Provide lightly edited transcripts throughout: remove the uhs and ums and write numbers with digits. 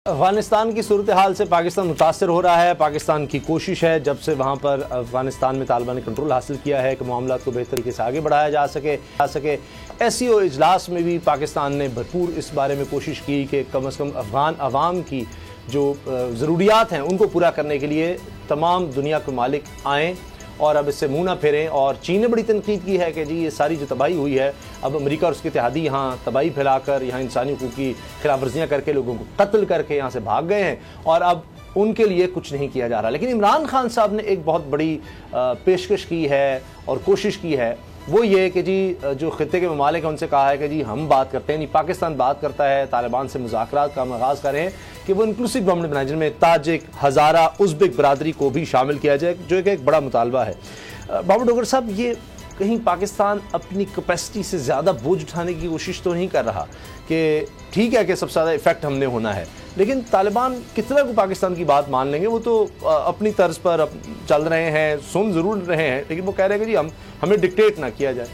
افغانستان کی صورتحال سے پاکستان متاثر ہو رہا ہے۔ پاکستان کی کوشش ہے جب سے وہاں پر افغانستان میں طالبان نے کنٹرول حاصل کیا ہے کہ معاملات کو بہتر طریقے سے آگے بڑھایا جا سکے۔ SCO اجلاس میں بھی پاکستان نے بھرپور اس بارے میں کوشش کی کہ کم از کم افغان عوام کی جو ضروریات ہیں ان کو پورا کرنے کے لیے تمام دنیا کے ممالک آئیں اور اب اس سے منہ نہ پھیریں۔ اور چین نے بڑی تنقید کی ہے کہ جی یہ ساری جو تباہی ہوئی ہے، اب امریکہ اور اس کے اتحادی یہاں تباہی پھیلا کر یہاں انسانی حقوق کی خلاف ورزیاں کر کے لوگوں کو قتل کر کے یہاں سے بھاگ گئے ہیں اور اب ان کے لیے کچھ نہیں کیا جا رہا۔ لیکن عمران خان صاحب نے ایک بہت بڑی پیشکش کی ہے اور کوشش کی ہے، وہ یہ کہ جی جو خطے کے ممالک ہیں ان سے کہا ہے کہ جی ہم بات کرتے ہیں، پاکستان بات کرتا ہے، طالبان سے مذاکرات کا آغاز کر رہے ہیں کہ وہ انکلوسیو گورنمنٹ بنائے جن میں تاجک، ہزارہ، ازبک برادری کو بھی شامل کیا جائے، جو کہ ایک بڑا مطالبہ ہے۔ بابو ڈوگر صاحب، یہ کہیں پاکستان اپنی کیپیسٹی سے زیادہ بوجھ اٹھانے کی کوشش تو نہیں کر رہا کہ ٹھیک ہے کہ سب سے زیادہ ایفیکٹ ہم نے ہونا ہے، لیکن طالبان کتنا کو پاکستان کی بات مان لیں گے؟ وہ تو اپنی طرز پر چل رہے ہیں، سن ضرور رہے ہیں، لیکن وہ کہہ رہے ہیں کہ جی ہمیں ڈکٹیٹ نہ کیا جائے۔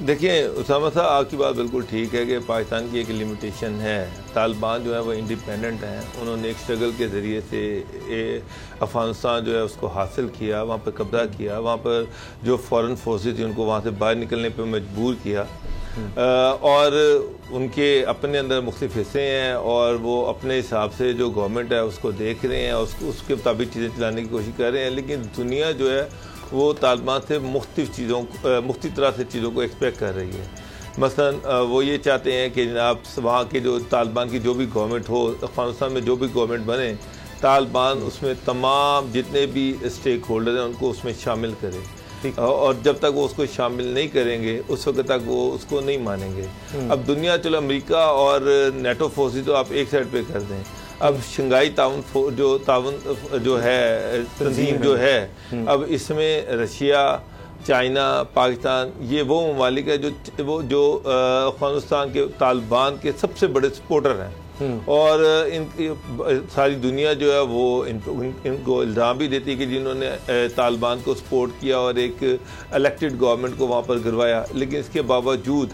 دیکھیں اسامہ صاحب، آپ کی بات بالکل ٹھیک ہے کہ پاکستان کی ایک لمیٹیشن ہے۔ طالبان جو ہے وہ انڈیپینڈنٹ ہیں، انہوں نے ایک اسٹرگل کے ذریعے سے افغانستان جو ہے اس کو حاصل کیا، وہاں پہ قبضہ کیا، وہاں پر جو فورن فورسز تھی ان کو وہاں سے باہر نکلنے پہ مجبور کیا، اور ان کے اپنے اندر مختلف حصے ہیں اور وہ اپنے حساب سے جو گورنمنٹ ہے اس کو دیکھ رہے ہیں، اس کے مطابق چیزیں چلانے کی کوشش کر رہے ہیں، لیکن دنیا جو ہے وہ طالبان سے مختلف طرح سے چیزوں کو ایکسپیکٹ کر رہی ہے۔ مثلا وہ یہ چاہتے ہیں کہ جناب وہاں کے جو طالبان کی جو بھی گورنمنٹ ہو، افغانستان میں جو بھی گورنمنٹ بنے، طالبان اس میں تمام جتنے بھی اسٹیک ہولڈر ہیں ان کو اس میں شامل کرے، اور جب تک وہ اس کو شامل نہیں کریں گے اس وقت تک وہ اس کو نہیں مانیں گے۔ اب دنیا، چلو امریکہ اور نیٹو فورسز تو آپ ایک سائڈ پہ کر دیں، اب شنگھائی تعاون جو ہے تنظیم جو ہے، اب اس میں رشیا، چائنا، پاکستان، یہ وہ ممالک ہے جو افغانستان کے طالبان کے سب سے بڑے سپورٹر ہیں، اور ان کی ساری دنیا جو ہے وہ ان کو الزام بھی دیتی ہے کہ جنہوں نے طالبان کو سپورٹ کیا اور ایک الیکٹڈ گورنمنٹ کو وہاں پر گروایا، لیکن اس کے باوجود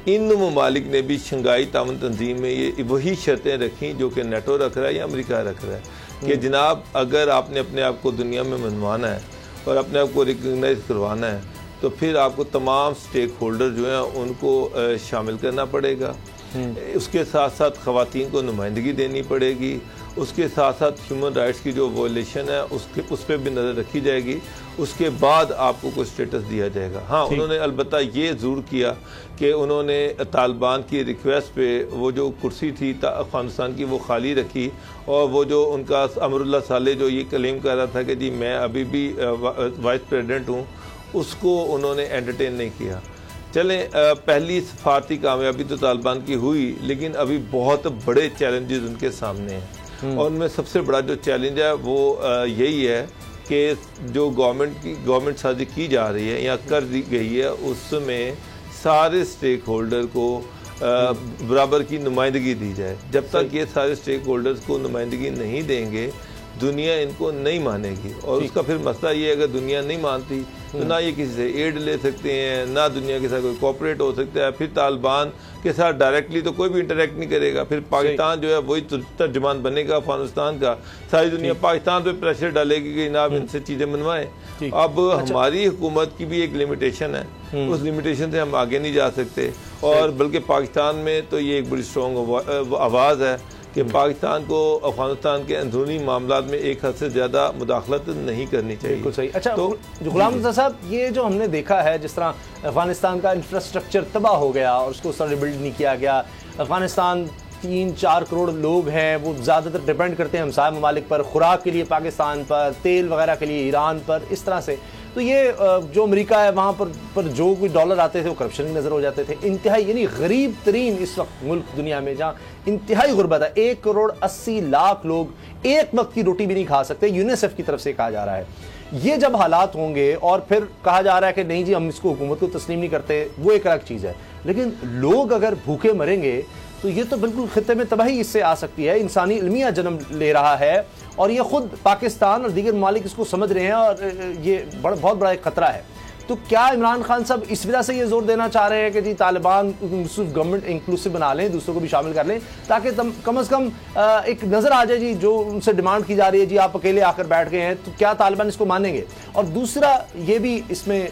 ان ممالک نے بھی شنگھائی تعاون تنظیم میں یہ وہی شرطیں رکھیں جو کہ نیٹو رکھ رہا ہے یا امریکہ رکھ رہا ہے کہ جناب اگر آپ نے اپنے آپ کو دنیا میں منوانا ہے اور اپنے آپ کو ریکگنائز کروانا ہے تو پھر آپ کو تمام سٹیک ہولڈر جو ہیں ان کو شامل کرنا پڑے گا، اس کے ساتھ ساتھ خواتین کو نمائندگی دینی پڑے گی، اس کے ساتھ ساتھ ہیومن رائٹس کی جو وائلیشن ہے اس پہ بھی نظر رکھی جائے گی، اس کے بعد آپ کو کوئی سٹیٹس دیا جائے گا۔ ہاں، انہوں نے البتہ یہ ضرور کیا کہ انہوں نے طالبان کی ریکویسٹ پہ وہ جو کرسی تھی افغانستان کی وہ خالی رکھی، اور وہ جو ان کا امر اللہ صالح جو یہ کلیم کر رہا تھا کہ جی میں ابھی بھی وائس پریزیڈنٹ ہوں، اس کو انہوں نے انٹرٹین نہیں کیا۔ چلیں، پہلی سفارتی کامیابی تو طالبان کی ہوئی، لیکن ابھی بہت بڑے چیلنجز ان کے سامنے ہیں، اور ان میں سب سے بڑا جو چیلنج ہے وہ یہی ہے کہ جو گورنمنٹ سازی کی جا رہی ہے یا کر دی گئی ہے اس میں سارے سٹیک ہولڈر کو برابر کی نمائندگی دی جائے۔ جب تک یہ سارے سٹیک ہولڈرز کو نمائندگی نہیں دیں گے دنیا ان کو نہیں مانے گی، اور اس کا پھر مسئلہ یہ ہے اگر دنیا نہیں مانتی تو نہ یہ کسی سے ایڈ لے سکتے ہیں، نہ دنیا کے ساتھ کوئی کوپریٹ ہو سکتا ہے، پھر طالبان کے ساتھ ڈائریکٹلی تو کوئی بھی انٹریکٹ نہیں کرے گا، پھر پاکستان جو ہے وہی ترجمان بنے گا افغانستان کا، ساری دنیا پاکستان پہ پریشر ڈالے گی کہ جناب ان سے چیزیں منوائیں۔ اب ہماری حکومت کی بھی ایک لمیٹیشن ہے، اس لمیٹیشن سے ہم آگے نہیں جا سکتے، اور بلکہ پاکستان میں تو یہ ایک بڑی اسٹرانگ آواز ہے کہ پاکستان کو افغانستان کے اندرونی معاملات میں ایک حد سے زیادہ مداخلت نہیں کرنی چاہیے۔ بالکل صحیح۔ اچھا، غلام رضا صاحب، یہ جو ہم نے دیکھا ہے جس طرح افغانستان کا انفراسٹرکچر تباہ ہو گیا اور اس کو اس طرح ریبلڈ نہیں کیا گیا، افغانستان 3-4 کروڑ لوگ ہیں، وہ زیادہ تر ڈیپینڈ کرتے ہیں ہمسایہ ممالک پر، خوراک کے لیے پاکستان پر، تیل وغیرہ کے لیے ایران پر، اس طرح سے تو یہ جو امریکہ ہے وہاں پر جو کوئی ڈالر آتے تھے وہ کرپشن کی نظر ہو جاتے تھے۔ انتہائی یعنی غریب ترین اس وقت ملک دنیا میں جہاں انتہائی غربت ہے، 1,80,00,000 لوگ ایک وقت کی روٹی بھی نہیں کھا سکتے، یونیسیف کی طرف سے کہا جا رہا ہے۔ یہ جب حالات ہوں گے اور پھر کہا جا رہا ہے کہ نہیں جی ہم اس کو حکومت کو تسلیم نہیں کرتے، وہ ایک الگ چیز ہے، لیکن لوگ اگر بھوکے مریں گے تو یہ تو بالکل خطے میں تباہی اس سے آ سکتی ہے، انسانی المیہ جنم لے رہا ہے، اور یہ خود پاکستان اور دیگر ممالک اس کو سمجھ رہے ہیں، اور یہ بہت بڑا ایک خطرہ ہے۔ تو کیا عمران خان صاحب اس وجہ سے یہ زور دینا چاہ رہے ہیں کہ جی طالبان گورنمنٹ انکلوسو بنا لیں, دوسروں کو بھی شامل کر لیں, تاکہ کم از کم ایک نظر آ جائے جی جو ان سے ڈیمانڈ کی جا رہی ہے جی آپ اکیلے آ کر بیٹھ گئے ہیں, تو کیا طالبان اس کو مانیں گے؟ اور دوسرا یہ بھی اس میں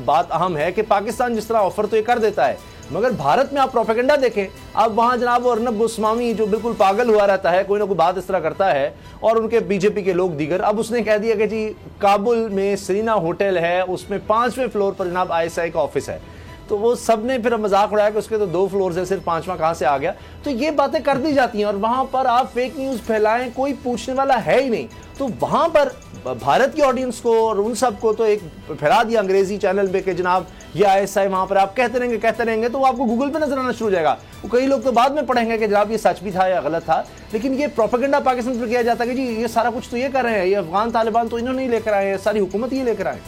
بات اہم ہے کہ پاکستان جس طرح آفر تو یہ کر دیتا ہے, مگر بھارت میں آپ پروپیگنڈا دیکھیں, اب وہاں جناب وہ ارنب گوسوامی جو بالکل پاگل ہوا رہتا ہے, کوئی نہ کوئی بات اس طرح کرتا ہے, اور ان کے بی جے پی کے لوگ دیگر, اب اس نے کہہ دیا کہ جی کابل میں سرینا ہوٹل ہے, اس میں 5ویں فلور پر جناب ISI کا آفس ہے. تو وہ سب نے پھر مذاق اڑایا کہ اس کے تو 2 فلورز ہیں, صرف 5واں کہاں سے آ گیا. تو یہ باتیں کر دی جاتی ہیں اور وہاں پر آپ فیک نیوز پھیلائیں, کوئی پوچھنے والا ہے ہی نہیں. تو وہاں پر بھارت کی آڈینس کو اور ان سب کو تو ایک پھیلا دیا انگریزی چینل پہ کہ جناب یہ ISI وہاں پر آپ کہتے رہیں گے تو وہ آپ کو گوگل پہ نظر آنا شروع ہو جائے گا. وہ کئی لوگ تو بعد میں پڑھیں گے کہ جناب یہ سچ بھی تھا یا غلط تھا, لیکن یہ پروپیگنڈا پاکستان پر کیا جاتا ہے کہ جی یہ سارا کچھ تو یہ کر رہے ہیں, یہ افغان طالبان تو انہوں نے ہی لے کر آئے ہیں, ساری حکومت یہ لے کر آئے.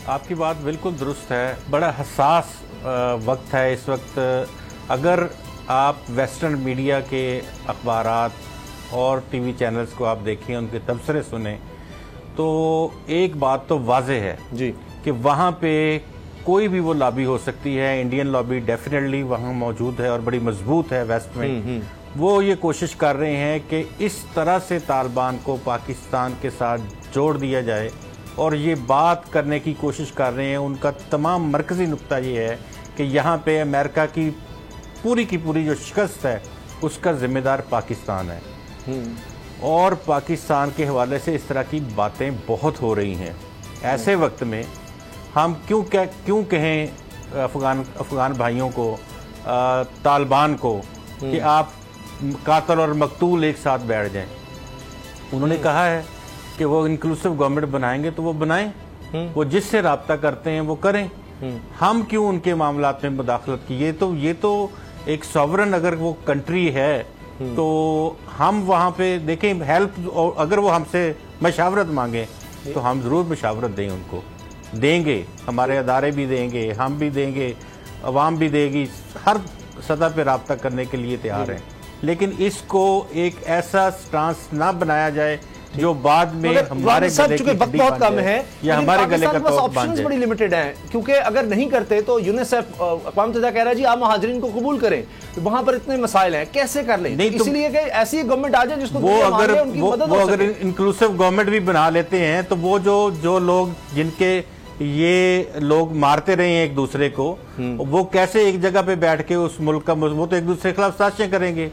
آپ کی بات بالکل درست ہے, بڑا حساس وقت ہے اس وقت. اگر آپ ویسٹرن میڈیا کے اخبارات اور ٹی وی چینلز کو آپ دیکھیں, ان کے تبصرے سنیں, تو ایک بات تو واضح ہے جی کہ وہاں پہ کوئی بھی وہ لابی ہو سکتی ہے. انڈین لابی ڈیفینیٹلی وہاں موجود ہے اور بڑی مضبوط ہے ویسٹ میں. وہ یہ کوشش کر رہے ہیں کہ اس طرح سے طالبان کو پاکستان کے ساتھ جوڑ دیا جائے, اور یہ بات کرنے کی کوشش کر رہے ہیں. ان کا تمام مرکزی نقطہ یہ ہے کہ یہاں پہ امریکہ کی پوری جو شکست ہے اس کا ذمہ دار پاکستان ہے, اور پاکستان کے حوالے سے اس طرح کی باتیں بہت ہو رہی ہیں. ایسے وقت میں ہم کیوں کہیں افغان بھائیوں کو, طالبان کو, کہ آپ قاتل اور مقتول ایک ساتھ بیٹھ جائیں. انہوں نے کہا ہے کہ وہ انکلوسیو گورنمنٹ بنائیں گے تو وہ بنائیں, وہ جس سے رابطہ کرتے ہیں وہ کریں. ہم کیوں ان کے معاملات میں مداخلت کی؟ یہ تو ایک سوورن اگر وہ کنٹری ہے تو ہم وہاں پہ دیکھیں ہیلپ, اگر وہ ہم سے مشاورت مانگیں تو ہم ضرور مشاورت دیں, ان کو دیں گے, ہمارے ادارے بھی دیں گے, ہم بھی دیں گے, عوام بھی دے گی, ہر سطح پہ رابطہ کرنے کے لیے تیار ہیں. لیکن اس کو ایک ایسا سٹانس نہ بنایا جائے جو بعد میں ہمارے گلے کی وقت بہت کم ہے یا ہمارے گلے کا توق بن جائے. بڑی لمیٹڈ ہیں, کیونکہ اگر نہیں کرتے تو یونیسیف اقوام متحدہ کہہ رہا ہے جی آپ مہاجرین کو قبول کریں, وہاں پر اتنے مسائل ہیں, کیسے کر لیں؟ اس لیے کہ ایسی گورنمنٹ آ جائے جس کو وہ اگر انکلوسیو گورنمنٹ بھی بنا لیتے ہیں تو وہ جو لوگ جن کے یہ لوگ مارتے رہے ہیں ایک دوسرے کو, وہ کیسے ایک جگہ پہ بیٹھ کے اس ملک کا, وہ تو ایک دوسرے کے خلاف سازشیں کریں گے.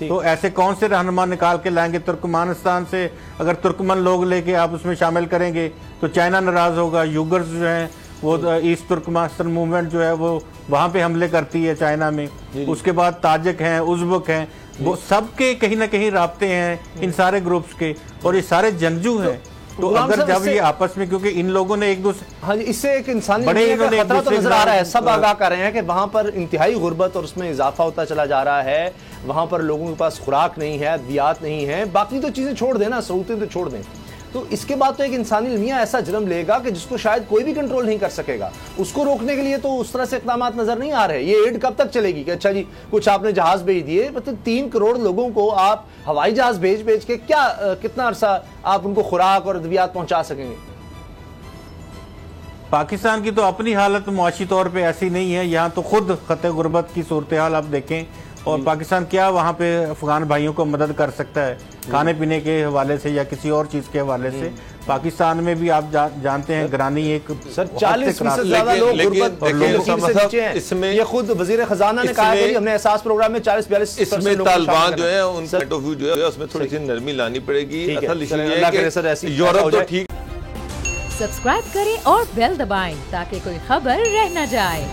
تو ایسے کون سے رہنما نکال کے لائیں گے ترکمانستان سے؟ اگر ترکمن لوگ لے کے آپ اس میں شامل کریں گے تو چائنا ناراض ہوگا. یوگرز جو ہیں وہ ایسٹ ترکمانستان موومنٹ جو ہے وہ وہاں پہ حملے کرتی ہے چائنا میں. اس کے بعد تاجک ہیں, ازبک ہیں, وہ سب کے کہیں نہ کہیں رابطے ہیں ان سارے گروپس کے, اور یہ سارے جنگجو ہیں. تو اگر جب یہ آپس میں, کیونکہ ان لوگوں نے ایک دوسرے, ہاں جی, اس سے ایک انسانی خطرہ تو نظر آ رہا ہے. سب آگاہ کر رہے ہیں کہ وہاں پر انتہائی غربت اور اس میں اضافہ ہوتا چلا جا رہا ہے. وہاں پر لوگوں کے پاس خوراک نہیں ہے, ادویات نہیں ہے, باقی تو چیزیں چھوڑ دیں نا, سہولتیں تو چھوڑ دیں. تو اس کے بعد تو ایک انسانی المیہ ایسا جنم لے گا کہ جس کو شاید کوئی بھی کنٹرول نہیں کر سکے گا. اس کو روکنے کے لیے تو اس طرح سے اقدامات نظر نہیں آ رہے. یہ ایڈ کب تک چلے گی کہ اچھا جی کچھ آپ نے جہاز بھیج دیے, مطلب 3 کروڑ لوگوں کو آپ ہوائی جہاز بھیج کے کتنا عرصہ آپ ان کو خوراک اور ادویات پہنچا سکیں گے؟ پاکستان کی تو اپنی حالت معاشی طور پہ ایسی نہیں ہے. یہاں تو خود خطے غربت کی صورتحال آپ دیکھیں, اور پاکستان کیا وہاں پہ افغان بھائیوں کو مدد کر سکتا ہے کھانے پینے کے حوالے سے یا کسی اور چیز کے حوالے سے؟ پاکستان میں بھی آپ جانتے ہیں گرانی ایک 40% سے زیادہ لوگ غربت اور لوگوں سے نیچے ہیں. یہ خود وزیر خزانہ نے کہا کہ ہم نے احساس پروگرام میں 40-42% اس میں طالبان جو ہے ان کا ٹوفیو جو ہے اس میں تھوڑی سی نرمی لانی پڑے گی. اصل یہ کہ یورپ تو ٹھیک. سبسکرائب کریں اور بیل دبائیں تاکہ کوئی خبر رہ نہ جائے.